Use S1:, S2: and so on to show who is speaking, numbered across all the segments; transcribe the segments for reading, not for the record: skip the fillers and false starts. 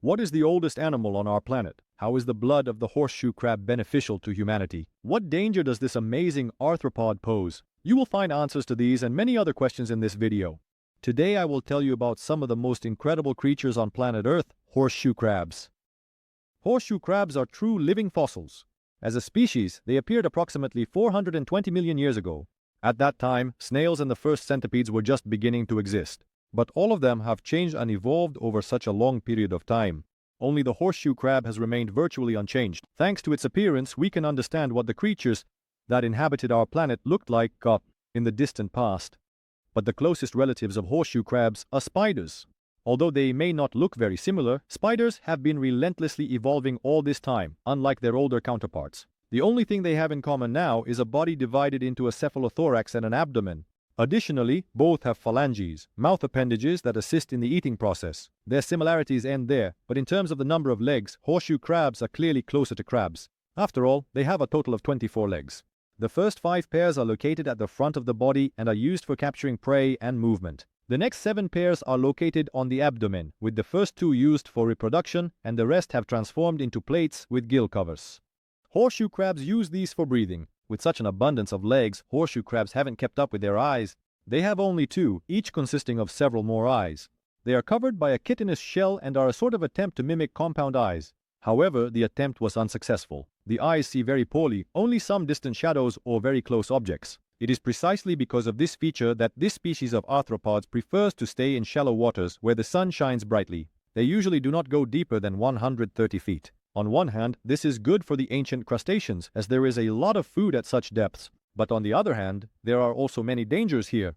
S1: What is the oldest animal on our planet? How is the blood of the horseshoe crab beneficial to humanity? What danger does this amazing arthropod pose? You will find answers to these and many other questions in this video. Today I will tell you about some of the most incredible creatures on planet Earth, horseshoe crabs. Horseshoe crabs are true living fossils. As a species, they appeared approximately 420 million years ago. At that time, snails and the first centipedes were just beginning to exist. But all of them have changed and evolved over such a long period of time. Only the horseshoe crab has remained virtually unchanged. Thanks to its appearance, we can understand what the creatures that inhabited our planet looked like in the distant past. But the closest relatives of horseshoe crabs are spiders. Although they may not look very similar, spiders have been relentlessly evolving all this time, unlike their older counterparts. The only thing they have in common now is a body divided into a cephalothorax and an abdomen. Additionally, both have phalanges, mouth appendages that assist in the eating process. Their similarities end there, but in terms of the number of legs, horseshoe crabs are clearly closer to crabs. After all, they have a total of 24 legs. The first 5 pairs are located at the front of the body and are used for capturing prey and movement. The next 7 pairs are located on the abdomen, with the first 2 used for reproduction and the rest have transformed into plates with gill covers. Horseshoe crabs use these for breathing. With such an abundance of legs, horseshoe crabs haven't kept up with their eyes. They have only 2, each consisting of several more eyes. They are covered by a chitinous shell and are a sort of attempt to mimic compound eyes. However, the attempt was unsuccessful. The eyes see very poorly, only some distant shadows or very close objects. It is precisely because of this feature that this species of arthropods prefers to stay in shallow waters where the sun shines brightly. They usually do not go deeper than 130 feet. On one hand, this is good for the ancient crustaceans, as there is a lot of food at such depths, but on the other hand, there are also many dangers here.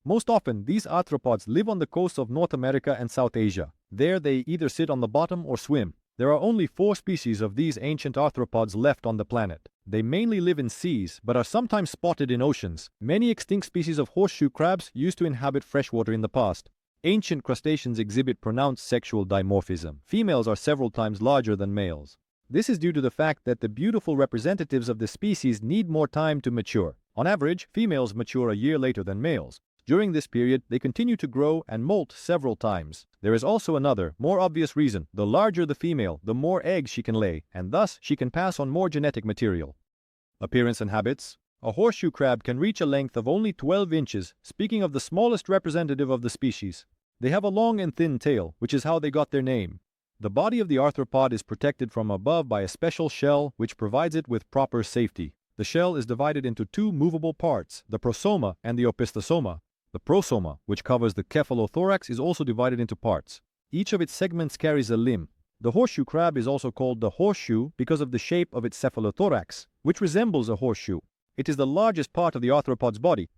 S1: Most often, these arthropods live on the coasts of North America and South Asia. There they either sit on the bottom or swim. There are only 4 species of these ancient arthropods left on the planet. They mainly live in seas, but are sometimes spotted in oceans. Many extinct species of horseshoe crabs used to inhabit freshwater in the past. Ancient crustaceans exhibit pronounced sexual dimorphism. Females are several times larger than males. This is due to the fact that the beautiful representatives of the species need more time to mature. On average, females mature a year later than males. During this period, they continue to grow and molt several times. There is also another, more obvious reason. The larger the female, the more eggs she can lay, and thus she can pass on more genetic material. Appearance and habits. A horseshoe crab can reach a length of only 12 inches, speaking of the smallest representative of the species. They have a long and thin tail, which is how they got their name. The body of the arthropod is protected from above by a special shell which provides it with proper safety. The shell is divided into 2 movable parts, the prosoma and the opistosoma. The prosoma, which covers the cephalothorax, is also divided into parts. Each of its segments carries a limb. The horseshoe crab is also called the horseshoe because of the shape of its cephalothorax, which resembles a horseshoe. It is the largest part of the arthropod's body,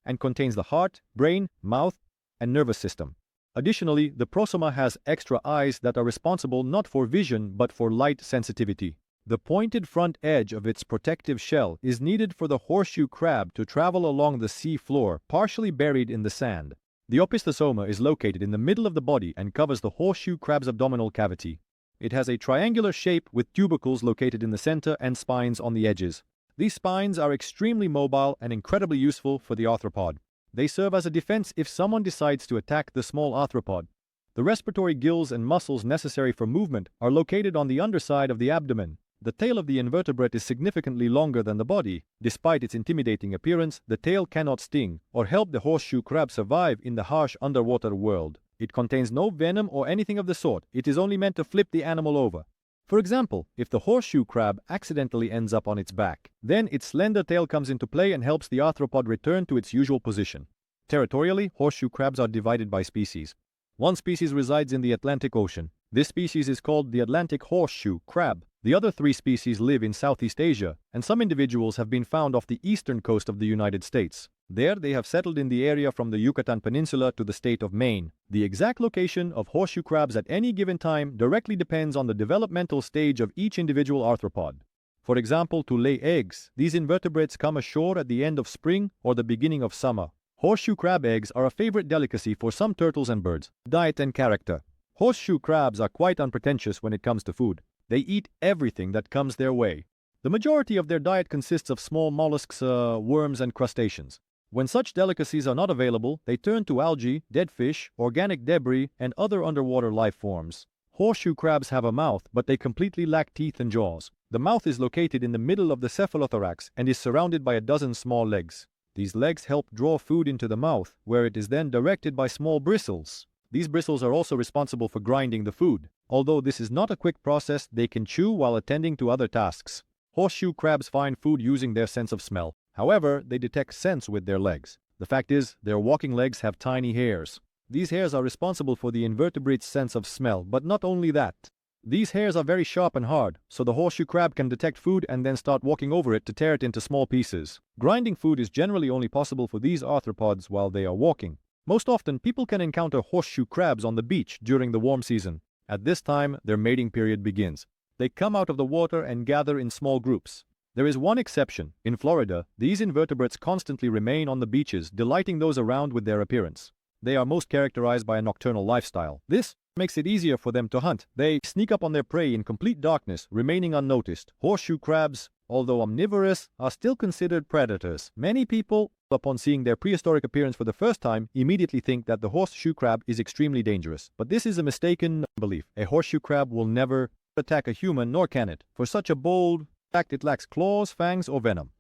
S1: and contains the heart, brain, mouth, and nervous system. Additionally, the prosoma has extra eyes that are responsible not for vision but for light sensitivity. The pointed front edge of its protective shell is needed for the horseshoe crab to travel along the sea floor, partially buried in the sand. The opistosoma is located in the middle of the body and covers the horseshoe crab's abdominal cavity. It has a triangular shape with tubercles located in the center and spines on the edges. These spines are extremely mobile and incredibly useful for the arthropod. They serve as a defense if someone decides to attack the small arthropod. The respiratory gills and muscles necessary for movement are located on the underside of the abdomen. The tail of the invertebrate is significantly longer than the body. Despite its intimidating appearance, the tail cannot sting or help the horseshoe crab survive in the harsh underwater world. It contains no venom or anything of the sort. It is only meant to flip the animal over. For example, if the horseshoe crab accidentally ends up on its back, then its slender tail comes into play and helps the arthropod return to its usual position. Territorially, horseshoe crabs are divided by species. One species resides in the Atlantic Ocean. This species is called the Atlantic horseshoe crab. The other 3 species live in Southeast Asia, and some individuals have been found off the eastern coast of the United States. There, they have settled in the area from the Yucatan Peninsula to the state of Maine. The exact location of horseshoe crabs at any given time directly depends on the developmental stage of each individual arthropod. For example, to lay eggs, these invertebrates come ashore at the end of spring or the beginning of summer. Horseshoe crab eggs are a favorite delicacy for some turtles and birds. Diet and character. Horseshoe crabs are quite unpretentious when it comes to food. They eat everything that comes their way. The majority of their diet consists of small mollusks, worms, and crustaceans. When such delicacies are not available, they turn to algae, dead fish, organic debris, and other underwater life forms. Horseshoe crabs have a mouth, but they completely lack teeth and jaws. The mouth is located in the middle of the cephalothorax and is surrounded by a dozen small legs. These legs help draw food into the mouth, where it is then directed by small bristles. These bristles are also responsible for grinding the food. Although this is not a quick process, they can chew while attending to other tasks. Horseshoe crabs find food using their sense of smell. However, they detect scents with their legs. The fact is, their walking legs have tiny hairs. These hairs are responsible for the invertebrate's sense of smell, but not only that. These hairs are very sharp and hard, so the horseshoe crab can detect food and then start walking over it to tear it into small pieces. Grinding food is generally only possible for these arthropods while they are walking. Most often, people can encounter horseshoe crabs on the beach during the warm season. At this time, their mating period begins. They come out of the water and gather in small groups. There is one exception. In Florida, these invertebrates constantly remain on the beaches, delighting those around with their appearance. They are most characterized by a nocturnal lifestyle. This makes it easier for them to hunt. They sneak up on their prey in complete darkness, remaining unnoticed. Horseshoe crabs, although omnivorous, are still considered predators. Many people, upon seeing their prehistoric appearance for the first time, immediately think that the horseshoe crab is extremely dangerous. But this is a mistaken belief. A horseshoe crab will never attack a human, nor can it. For such a bold fact, it lacks claws, fangs, or venom.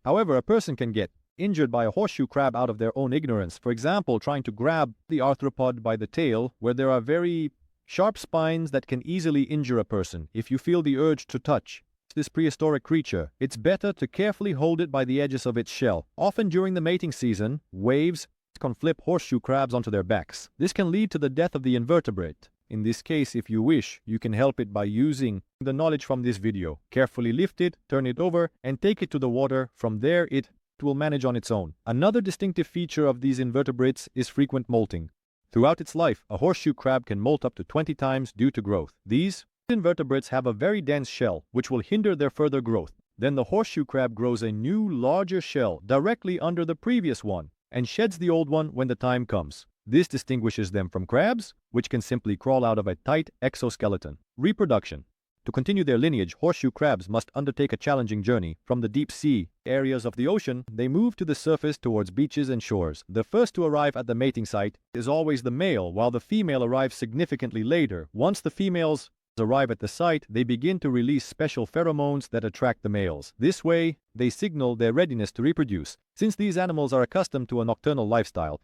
S1: However, a person can get injured by a horseshoe crab out of their own ignorance. For example, trying to grab the arthropod by the tail, where there are very sharp spines that can easily injure a person. If you feel the urge to touch this prehistoric creature, it's better to carefully hold it by the edges of its shell. Often during the mating season, waves can flip horseshoe crabs onto their backs. This can lead to the death of the invertebrate. In this case, if you wish, you can help it by using the knowledge from this video. Carefully lift it, turn it over, and take it to the water. From there, it will manage on its own. Another distinctive feature of these invertebrates is frequent molting. Throughout its life, a horseshoe crab can molt up to 20 times due to growth. These invertebrates have a very dense shell, which will hinder their further growth. Then the horseshoe crab grows a new, larger shell directly under the previous one and sheds the old one when the time comes. This distinguishes them from crabs, which can simply crawl out of a tight exoskeleton. Reproduction. To continue their lineage, horseshoe crabs must undertake a challenging journey. From the deep sea areas of the ocean, they move to the surface towards beaches and shores. The first to arrive at the mating site is always the male, while the female arrives significantly later. Once the females arrive at the site, they begin to release special pheromones that attract the males. This way, they signal their readiness to reproduce. Since these animals are accustomed to a nocturnal lifestyle,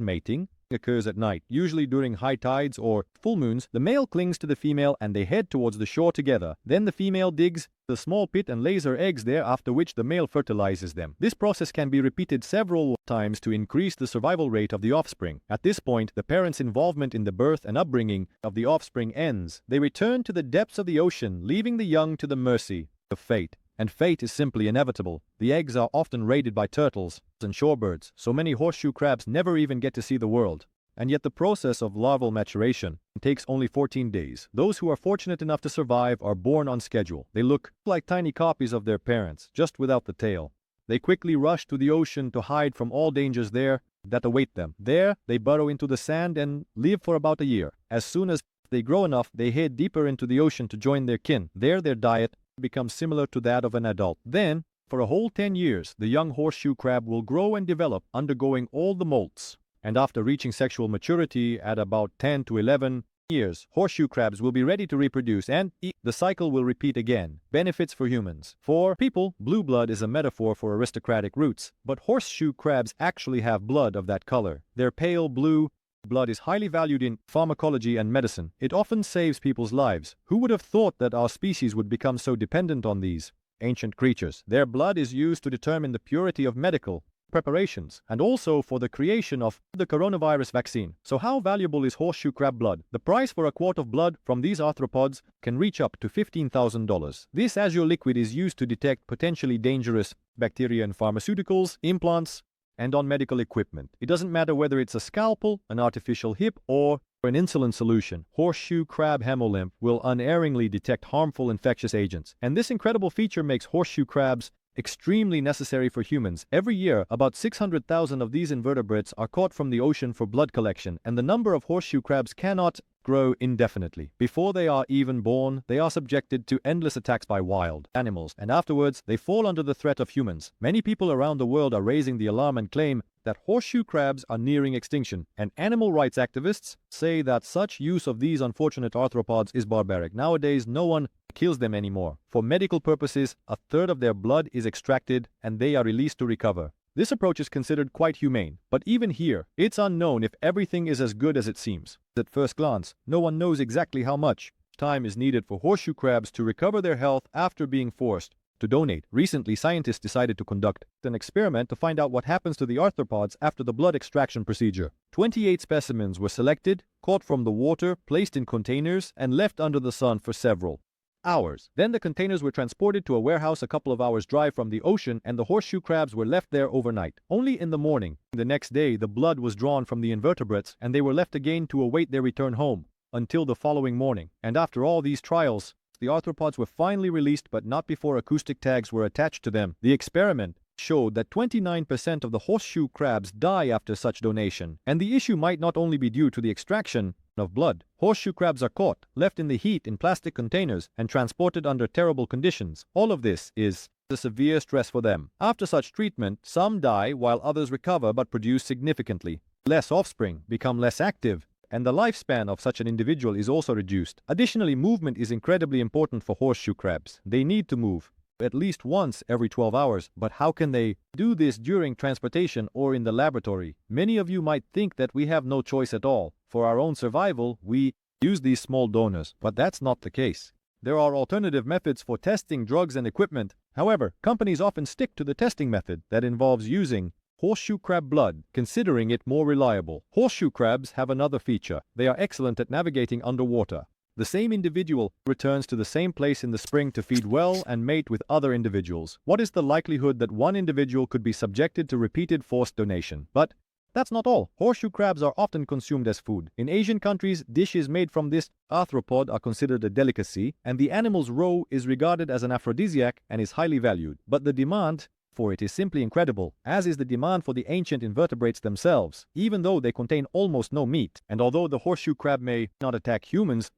S1: mating occurs at night. Usually during high tides or full moons, the male clings to the female and they head towards the shore together. Then the female digs the small pit and lays her eggs there, after which the male fertilizes them. This process can be repeated several times to increase the survival rate of the offspring. At this point, the parents' involvement in the birth and upbringing of the offspring ends. They return to the depths of the ocean, leaving the young to the mercy of fate. And fate is simply inevitable. The eggs are often raided by turtles and shorebirds, so many horseshoe crabs never even get to see the world. And yet the process of larval maturation takes only 14 days. Those who are fortunate enough to survive are born on schedule. They look like tiny copies of their parents, just without the tail. They quickly rush to the ocean to hide from all dangers there that await them. There, they burrow into the sand and live for about a year. As soon as they grow enough, they head deeper into the ocean to join their kin. There, their diet becomes similar to that of an adult. Then, for a whole 10 years, the young horseshoe crab will grow and develop, undergoing all the molts. And after reaching sexual maturity at about 10 to 11 years, horseshoe crabs will be ready to reproduce, and the cycle will repeat again. Benefits for humans. For people, blue blood is a metaphor for aristocratic roots, but horseshoe crabs actually have blood of that color. Their pale blue blood is highly valued in pharmacology and medicine. It often saves people's lives. Who would have thought that our species would become so dependent on these ancient creatures? Their blood is used to determine the purity of medical preparations and also for the creation of the coronavirus vaccine. So how valuable is horseshoe crab blood? The price for a quart of blood from these arthropods can reach up to $15,000. This azure liquid is used to detect potentially dangerous bacteria in pharmaceuticals, implants, and on medical equipment. It doesn't matter whether it's a scalpel, an artificial hip, or an insulin solution. Horseshoe crab hemolymph will unerringly detect harmful infectious agents. And this incredible feature makes horseshoe crabs extremely necessary for humans. Every year, about 600,000 of these invertebrates are caught from the ocean for blood collection, and the number of horseshoe crabs cannot grow indefinitely. Before they are even born, they are subjected to endless attacks by wild animals, and afterwards, they fall under the threat of humans. Many people around the world are raising the alarm and claim that horseshoe crabs are nearing extinction, and animal rights activists say that such use of these unfortunate arthropods is barbaric. Nowadays, no one kills them anymore. For medical purposes, a third of their blood is extracted and they are released to recover. This approach is considered quite humane, but even here, it's unknown if everything is as good as it seems. At first glance, no one knows exactly how much time is needed for horseshoe crabs to recover their health after being forced to donate. Recently, scientists decided to conduct an experiment to find out what happens to the arthropods after the blood extraction procedure. 28 specimens were selected, caught from the water, placed in containers, and left under the sun for several hours. Then the containers were transported to a warehouse a couple of hours' drive from the ocean, and the horseshoe crabs were left there overnight. Only in the morning, the next day, the blood was drawn from the invertebrates, and they were left again to await their return home until the following morning. And after all these trials, the arthropods were finally released, but not before acoustic tags were attached to them. The experiment showed that 29% of the horseshoe crabs die after such donation, and the issue might not only be due to the extraction of blood. Horseshoe crabs are caught, left in the heat in plastic containers, and transported under terrible conditions. All of this is a severe stress for them. After such treatment, some die while others recover but produce significantly less offspring, become less active, and the lifespan of such an individual is also reduced. Additionally, movement is incredibly important for horseshoe crabs. They need to move at least once every 12 hours, but how can they do this during transportation or in the laboratory? Many of you might think that we have no choice at all. For our own survival, we use these small donors, but that's not the case. There are alternative methods for testing drugs and equipment. However, companies often stick to the testing method that involves using horseshoe crab blood, considering it more reliable. Horseshoe crabs have another feature. They are excellent at navigating underwater. The same individual returns to the same place in the spring to feed well and mate with other individuals. What is the likelihood that one individual could be subjected to repeated forced donation? But that's not all. Horseshoe crabs are often consumed as food. In Asian countries, dishes made from this arthropod are considered a delicacy, and the animal's roe is regarded as an aphrodisiac and is highly valued. But the demand for it is simply incredible, as is the demand for the ancient invertebrates themselves, even though they contain almost no meat. And although the horseshoe crab may not attack humans,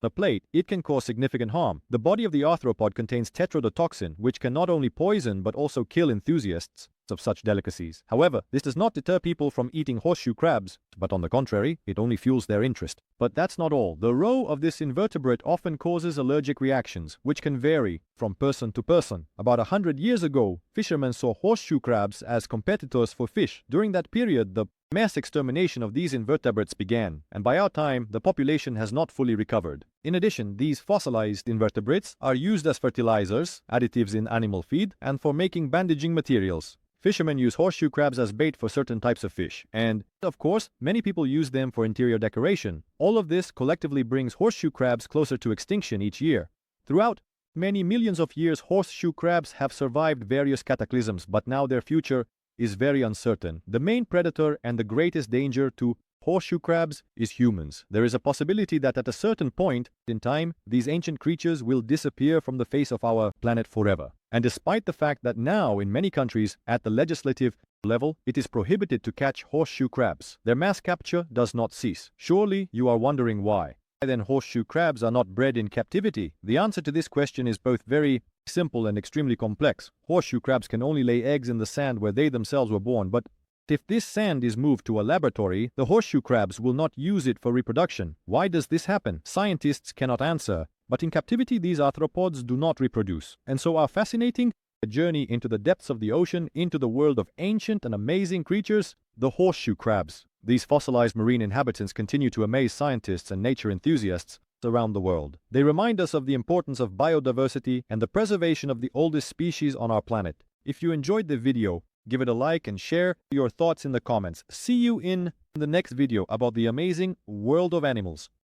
S1: the plate, it can cause significant harm. The body of the arthropod contains tetrodotoxin, which can not only poison but also kill enthusiasts of such delicacies. However, this does not deter people from eating horseshoe crabs, but on the contrary, it only fuels their interest. But that's not all. The roe of this invertebrate often causes allergic reactions, which can vary from person to person. About 100 years ago, fishermen saw horseshoe crabs as competitors for fish. During that period, the mass extermination of these invertebrates began, and by our time, the population has not fully recovered. In addition, these fossilized invertebrates are used as fertilizers, additives in animal feed, and for making bandaging materials. Fishermen use horseshoe crabs as bait for certain types of fish, and, of course, many people use them for interior decoration. All of this collectively brings horseshoe crabs closer to extinction each year. Throughout many millions of years, horseshoe crabs have survived various cataclysms, but now their future is very uncertain. The main predator and the greatest danger to horseshoe crabs is humans. There is a possibility that at a certain point in time, these ancient creatures will disappear from the face of our planet forever. And despite the fact that now, in many countries, at the legislative level, it is prohibited to catch horseshoe crabs, their mass capture does not cease. Surely you are wondering why. Why then horseshoe crabs are not bred in captivity? The answer to this question is both very simple and extremely complex. Horseshoe crabs can only lay eggs in the sand where they themselves were born, but if this sand is moved to a laboratory, the horseshoe crabs will not use it for reproduction. Why does this happen? Scientists cannot answer, but in captivity these arthropods do not reproduce. And so our fascinating journey into the depths of the ocean, into the world of ancient and amazing creatures, the horseshoe crabs. These fossilized marine inhabitants continue to amaze scientists and nature enthusiasts around the world. They remind us of the importance of biodiversity and the preservation of the oldest species on our planet. If you enjoyed the video, give it a like and share your thoughts in the comments. See you in the next video about the amazing world of animals.